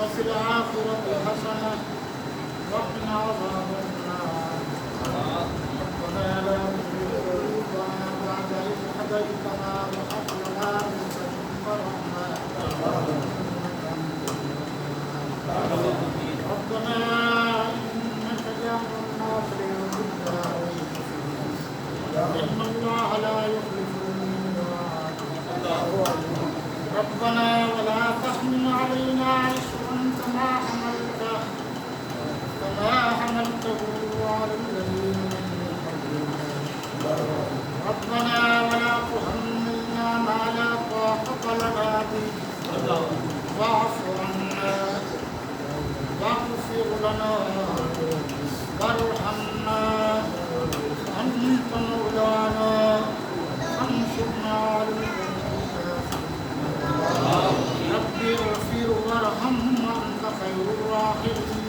وفي الآخرة حسنة وقنا عذاب النار ربنا لا تزغ قلوبنا بعد إذ هديتنا وهب لنا من لدنك رحمة ربنا إنك جامع الناس ليوم لا ريب فيه إن الله لا يخلف الميعاد ربنا ولا تحمل علينا إصرا كما حملته على الذين من قبلنا ربنا ولا تحملنا ما لا طاقة لنا به واعف عنا واغفر لنا وارحمنا أنت مولانا فانصرنا على القوم الكافرين رب اغفر وارحم وأنت خير الراحمين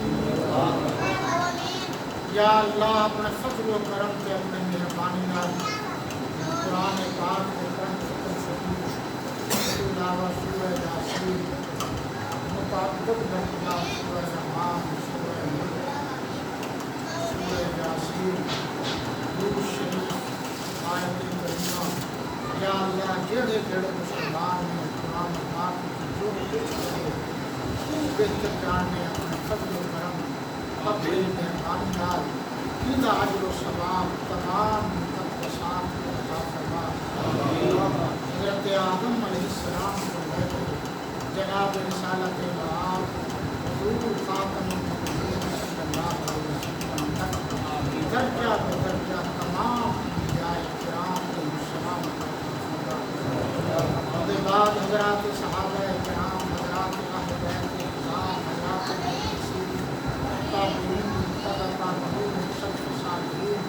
یا اللہ اپنے فضل و کرم سے اپنے مہربانی نال قرآن پاک کے قرآن سے علاوہ سورہ یاسین متعدد مرتبہ سورہ رحمان سورہ ملک سورہ یاسین درود شریف آیت کریمہ یا اللہ جڑے جڑے مسلمان نے قرآن پاک کی جو کچھ کرے بہتر جاننے اپنے فضل و کرم اپنے مہربانی نال ان اجر و ثواب تمام تک ساتھ عطا فرما حضرت آدم علیہ السلام کو لے کر جناب رسالت مآب حضور خاتم النبیین صلی اللہ علیہ وسلم تک درجہ بدرجہ تمام انبیاء کرام کو سلام عطا فرما اور بعد حضرات صحابہ کرام حضرات اہل بیت کرام حضرات تابعین تابعین سلف صالحین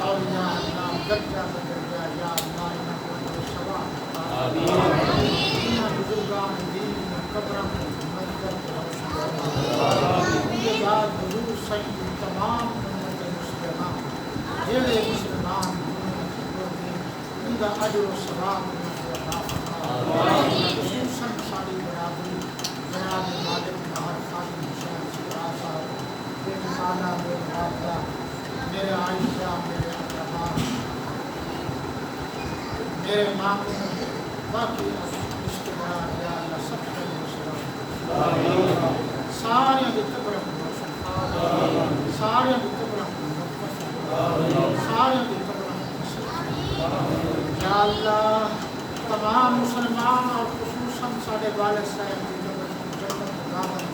اولیاء اللہ درجہ بدرجہ یا اللہ انہاں کو ثواب آمین انہاں بزرگان دین قبروں کو مدد کے بعد حضور سید تمام امت مسلمہ جڑے مسلمان ان کا اجر و ثواب عطا فرما خصوصاً ساری برادری جناب مالک مہر خادم حسین صاحب بے مثالہ بے معادلہ میرے عائشہ میرے اقربا میرے ماموں باقی رشتہ دار یا اللہ سب کے مسلم سارے کی قبر کو روشن سارے کی قبر کو سارے کی قبر یا اللہ تمام مسلمان اور خصوصاً سارے والد صاحب کی قبر کو جنت دامن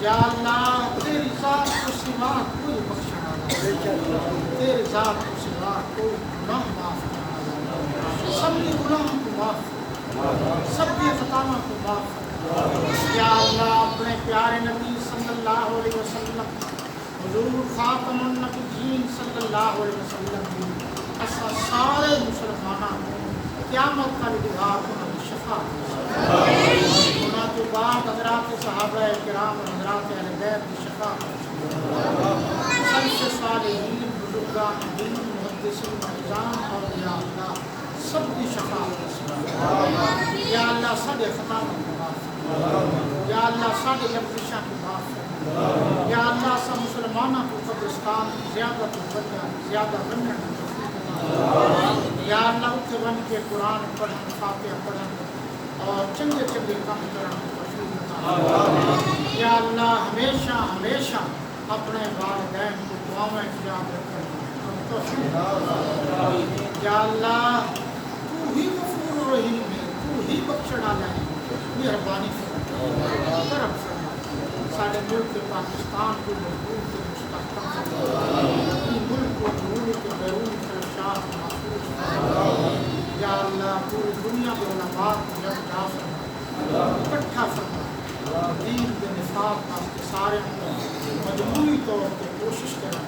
یا اللہ تیری ذات کو سوا کوئی بخشنا نہ تیری ذات کو سوا کوئی گناہ معاف کرنا سب کے گناہوں کو معاف سب کے خطاؤں کو معاف یا اللہ اپنے پیارے نبی صلی اللہ علیہ وسلم حضور خاتم النبیین صلی اللہ علیہ وسلم کی سارے مسلمانوں کو قیامت کا دیدار ہونا شفاعت ہونا تو بعد حضرات صحابہ کرام اور حضرات اہل بیت کی شفاعت سب صالحین بزرگان دین محدثین اعظام اور یا اللہ سب کی شفاعت یا اللہ سارے خطاؤں کو معاف یا اللہ سارے لفظشاں کو معاف یا اللہ سب مسلمانوں کو قبرستان زیادہ تو زیادہ بننے یا اللہ اتنے بن کے قرآن پڑھن فاتحہ پڑھن اور چنگے چنگے کام کرن یا اللہ ہمیشہ ہمیشہ اپنے والدین کو دعاؤں میں یاد رکھیں یا اللہ تو ہی غفور رحیم ہے تو ہی بخشنے والا ہے مہربانی فرما کرم فرما سارے ملک پاکستان کو مضبوط کے مستحکم ملک کو دور کے بیرون خلشات محفوظ یا اللہ پوری دنیا کے علماء کو یکجا فرما اکٹھا فرما دین کے نصاب واسطے سارے مجموعی طور پہ کوشش کریں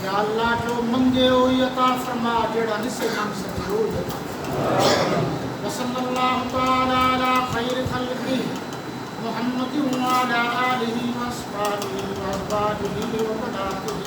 یا اللہ جو منگے ہوئی عطا فرما جڑا نسے منگ سکے ہوئی عطا فرما وصلی اللہ تعالی علی خیر خلقہ محمد وعلى آلہ وصحبہ وازواجہ وبناتہ